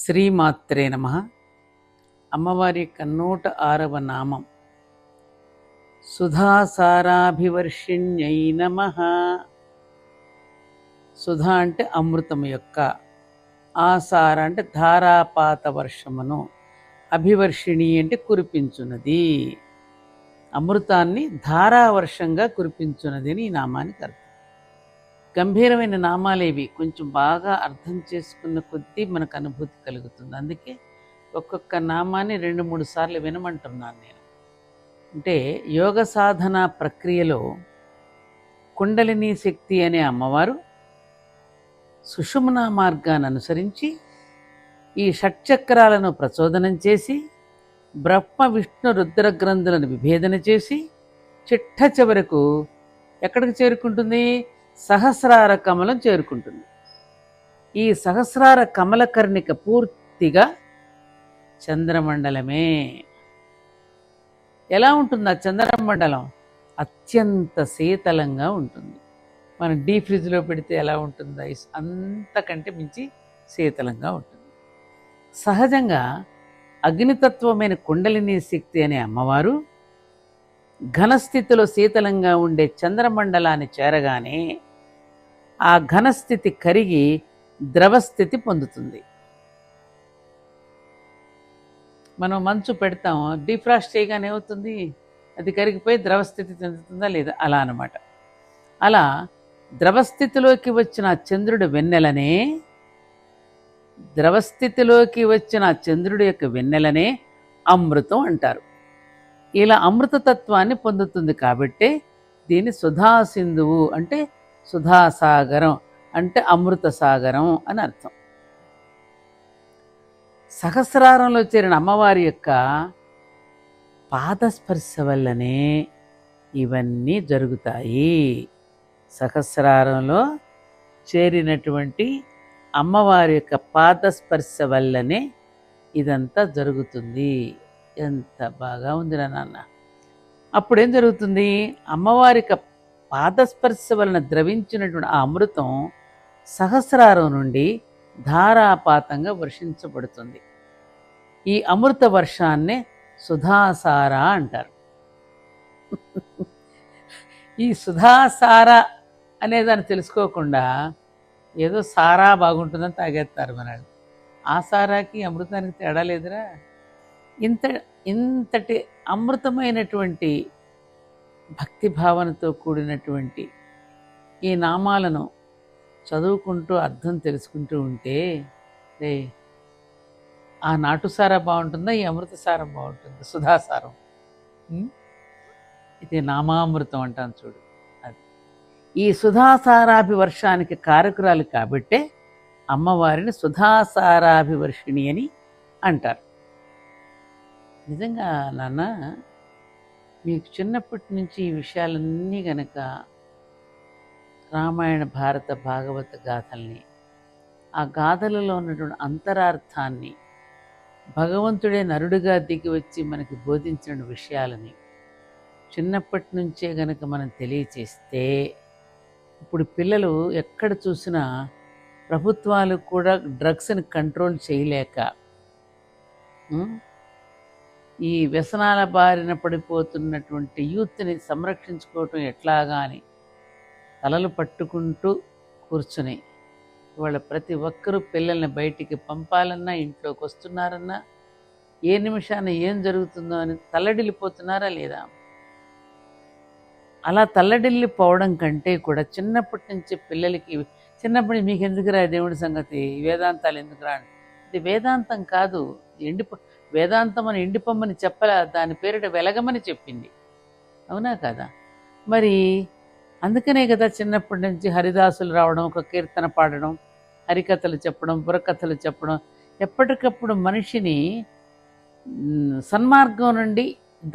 శ్రీమాత్రే నమః. అమ్మవారి యొక్క 106వ నామం సుధాసారాభివర్షిణ్యై నమః. సుధా అంటే అమృతము యొక్క, ఆసార అంటే ధారాపాత వర్షమును, అభివర్షిణి అంటే కురిపించున్నది, అమృతాన్ని ధారావర్షంగా కురిపించున్నది అని ఈ నామానికి అర్థం. గంభీరమైన నామాలేవి, కొంచెం బాగా అర్థం చేసుకున్న కొద్దీ మనకు అనుభూతి కలుగుతుంది. అందుకే ఒక్కొక్క నామాన్ని 2-3 సార్లు వినమంటున్నాను నేను. అంటే యోగ సాధన ప్రక్రియలో కుండలిని శక్తి అనే అమ్మవారు సుషుమ్నా మార్గాన్ని అనుసరించి ఈ షట్చక్రాలను ప్రచోదనం చేసి బ్రహ్మ విష్ణు రుద్ర గ్రంథులను విభేదన చేసి చిట్ట చివరకు ఎక్కడికి చేరుకుంటుంది? సహస్రార కమలం చేరుకుంటుంది. ఈ సహస్రార కమల కర్ణిక పూర్తిగా చంద్రమండలమే. ఎలా ఉంటుంది ఆ చంద్రమండలం? అత్యంత శీతలంగా ఉంటుంది. మనం డీప్ ఫ్రిడ్జ్లో పెడితే ఎలా ఉంటుంది ఐస్, అంతకంటే మించి శీతలంగా ఉంటుంది. సహజంగా అగ్నితత్వమైన కుండలిని శక్తి అనే అమ్మవారు ఘనస్థితిలో శీతలంగా ఉండే చంద్రమండలాన్ని చేరగానే ఆ ఘనస్థితి కరిగి ద్రవస్థితి పొందుతుంది. మనం మంచు పెడతాం, డీఫ్రాస్ట్ చేయగానే ఏమవుతుంది? అది కరిగిపోయి ద్రవస్థితి చెందుతుందా లేదా? అలా అన్నమాట. అలా ద్రవస్థితిలోకి వచ్చిన చంద్రుడి వెన్నెలనే, ద్రవస్థితిలోకి వచ్చిన చంద్రుడి యొక్క వెన్నెలనే అమృతం అంటారు. ఇలా అమృతతత్వాన్ని పొందుతుంది కాబట్టే దీన్ని సుధాసింధువు అంటే సుధాసాగరం అంటే అమృత సాగరం అని అర్థం. సహస్రారంలో చేరిన అమ్మవారి యొక్క పాదస్పర్శ వల్లనే ఇవన్నీ జరుగుతాయి. సహస్రారంలో చేరినటువంటి అమ్మవారి యొక్క పాదస్పర్శ వల్లనే ఇదంతా జరుగుతుంది. ఎంత బాగా ఉంది నాన్న. అప్పుడేం జరుగుతుంది? అమ్మవారి యొక్క పాదస్పర్శ వలన ద్రవించినటువంటి ఆ అమృతం సహస్రారం నుండి ధారాపాతంగా వర్షించబడుతుంది. ఈ అమృత వర్షాన్నే సుధాసార అంటారు. ఈ సుధాసార అనేదాన్ని తెలుసుకోకుండా ఏదో సారా బాగుంటుందని తాగేస్తారు మనల్ని. ఆ సారాకి అమృతానికి తేడా లేదురా. ఇంతటి అమృతమైనటువంటి భక్తి భావనతో కూడినటువంటి ఈ నామాలను చదువుకుంటూ అర్థం తెలుసుకుంటూ ఉంటే ఆ నాటుసారా బాగుంటుందా, ఈ అమృతసారం బాగుంటుందా? సుధాసారం. ఇది నామామృతం అంటాను చూడు. అది ఈ సుధాసారాభివర్షానికి కారకురాలు కాబట్టే అమ్మవారిని సుధాసారాభివర్షిణి అని అంటారు. నిజంగా నాన్న, మీకు చిన్నప్పటి నుంచి ఈ విషయాలన్నీ గనక రామాయణ భారత భాగవత గాథల్ని, ఆ గాథలలో ఉన్నటువంటి అంతరార్థాన్ని, భగవంతుడే నరుడిగా దిగి వచ్చి మనకి బోధించిన విషయాలని చిన్నప్పటి నుంచే గనక మనం తెలియచేస్తే, ఇప్పుడు పిల్లలు ఎక్కడ చూసినా ప్రభుత్వాలు కూడా డ్రగ్స్ని కంట్రోల్ చేయలేక ఈ వ్యసనాల బారిన పడిపోతున్నటువంటి యూత్ని సంరక్షించుకోవటం ఎట్లాగా అని తలలు పట్టుకుంటూ కూర్చుని ఇవాళ ప్రతి ఒక్కరూ పిల్లల్ని బయటికి పంపాలన్నా, ఇంట్లోకి వస్తున్నారన్నా, ఏ నిమిషాన ఏం జరుగుతుందో అని తల్లడిల్లిపోతున్నారా లేదా? అలా తల్లడిల్లిపోవడం కంటే కూడా చిన్నప్పటి నుంచి పిల్లలకి, చిన్నప్పటి మీకు ఎందుకురా దేవుడి సంగతి, వేదాంతాలు ఎందుకురా? ఇది వేదాంతం కాదు, వేదాంతం అని ఎండిపోమ్మని చెప్పలే, దాని పేరిట వెలగమని చెప్పింది. అవునా కదా? మరి అందుకనే కదా చిన్నప్పటి నుంచి హరిదాసులు రావడం, ఒక కీర్తన పాడడం, హరికథలు చెప్పడం, బుర్రకథలు చెప్పడం, ఎప్పటికప్పుడు మనిషిని సన్మార్గం నుండి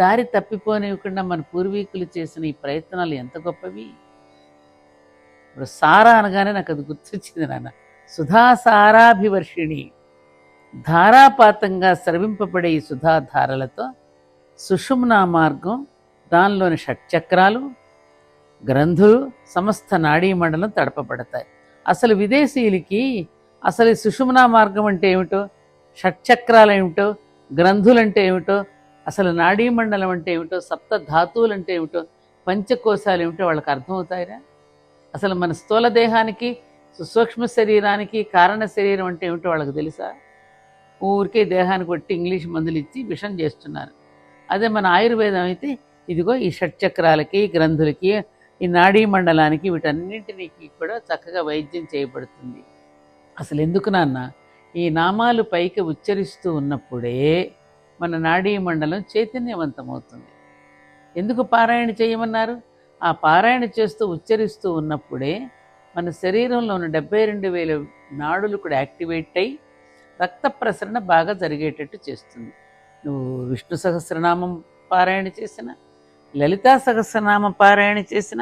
దారి తప్పిపోనివ్వకుండా మన పూర్వీకులు చేసిన ఈ ప్రయత్నాలు ఎంత గొప్పవి. ఇప్పుడు సారా అనగానే నాకు అది గుర్తొచ్చింది నాన్న. సుధాసారాభివర్షిణి, ధారాపాతంగా స్రవింపబడే ఈ సుధాధారలతో సుషుమ్నా మార్గం, దానిలోని షట్చక్రాలు, గ్రంథులు, సమస్త నాడీమండలం తడపబడతాయి. అసలు విదేశీయులకి అసలు సుషుమ్నా మార్గం అంటే ఏమిటో షట్చక్రాలు ఏమిటో, గ్రంథులంటే ఏమిటో, అసలు నాడీ మండలం అంటే ఏమిటో, సప్త ధాతువులు అంటే ఏమిటో, పంచకోశాలు ఏమిటో వాళ్ళకి అర్థమవుతాయిరా? అసలు మన స్థూల దేహానికి, సూక్ష్మ శరీరానికి కారణ శరీరం అంటే ఏమిటో వాళ్ళకి తెలుసా? ఊరికే దేహానికి కొట్టి ఇంగ్లీష్ మందులు ఇచ్చి విషం చేస్తున్నారు. అదే మన ఆయుర్వేదం అయితే ఇదిగో ఈ షట్చక్రాలకి, గ్రంథులకి, ఈ నాడీ మండలానికి, వీటన్నింటికి కూడా చక్కగా వైద్యం చేయబడుతుంది. అసలు ఎందుకు నాన్న, ఈ నామాలు పైకి ఉచ్చరిస్తూ ఉన్నప్పుడే మన నాడీ మండలం చైతన్యవంతమవుతుంది. ఎందుకు పారాయణ చేయమన్నారు? ఆ పారాయణ చేస్తూ ఉచ్చరిస్తూ ఉన్నప్పుడే మన శరీరంలో ఉన్న 72,000 నాడులు కూడా యాక్టివేట్ అయ్యి రక్త ప్రసరణ బాగా జరిగేటట్టు చేస్తుంది. నువ్వు విష్ణు సహస్రనామం పారాయణ చేసిన, లలితా సహస్రనామ పారాయణ చేసిన,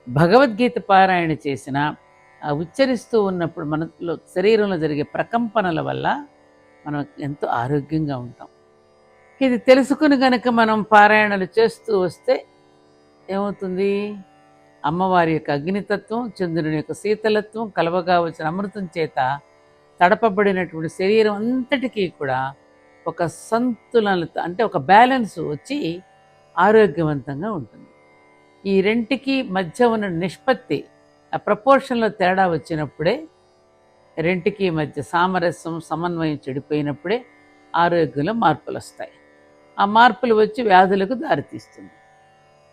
భగవద్గీత పారాయణ చేసిన, ఆ ఉచ్చరిస్తూ ఉన్నప్పుడు మనలో శరీరంలో జరిగే ప్రకంపనల వల్ల మనం ఎంతో ఆరోగ్యంగా ఉంటాం. ఇది తెలుసుకుని గనక మనం పారాయణలు చేస్తూ వస్తే ఏమవుతుంది? అమ్మవారి యొక్క అగ్నితత్వం, చంద్రుని యొక్క శీతలత్వం కలవగా వచ్చిన అమృతం చేత తడపబడినటువంటి శరీరం అంతటికీ కూడా ఒక సంతులనత, అంటే ఒక బ్యాలెన్స్ వచ్చి ఆరోగ్యవంతంగా ఉంటుంది. ఈ రెంటికి మధ్య ఉన్న నిష్పత్తి, ఆ ప్రపోర్షన్లో తేడా వచ్చినప్పుడే, రెంటికి మధ్య సామరస్యం, సమన్వయం చెడిపోయినప్పుడే ఆరోగ్యంలో మార్పులు వస్తాయి. ఆ మార్పులు వచ్చి వ్యాధులకు దారితీస్తుంది.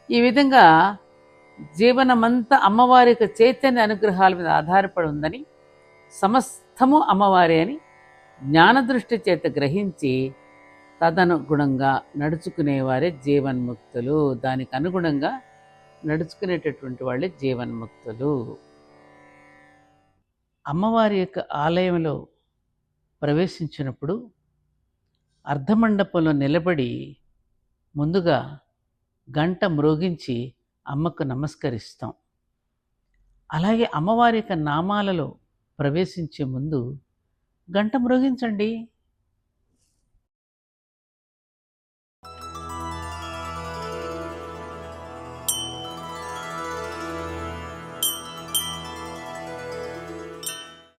ఈ విధంగా జీవనమంతా అమ్మవారి యొక్క చైతన్య అనుగ్రహాల మీద ఆధారపడి ఉందని, సమస్తము అమ్మవారే అని జ్ఞానదృష్టి చేత గ్రహించి తదనుగుణంగా నడుచుకునేవారే జీవన్ముక్తులు. దానికి అనుగుణంగా నడుచుకునేటటువంటి వాళ్ళే జీవన్ముక్తులు. అమ్మవారి యొక్క ఆలయంలో ప్రవేశించినప్పుడు అర్ధమండపంలో నిలబడి ముందుగా గంట మ్రోగించి అమ్మకు నమస్కరిస్తాం. అలాగే అమ్మవారి యొక్క నామాలలో ప్రవేశించే ముందు గంట మ్రోగించండి.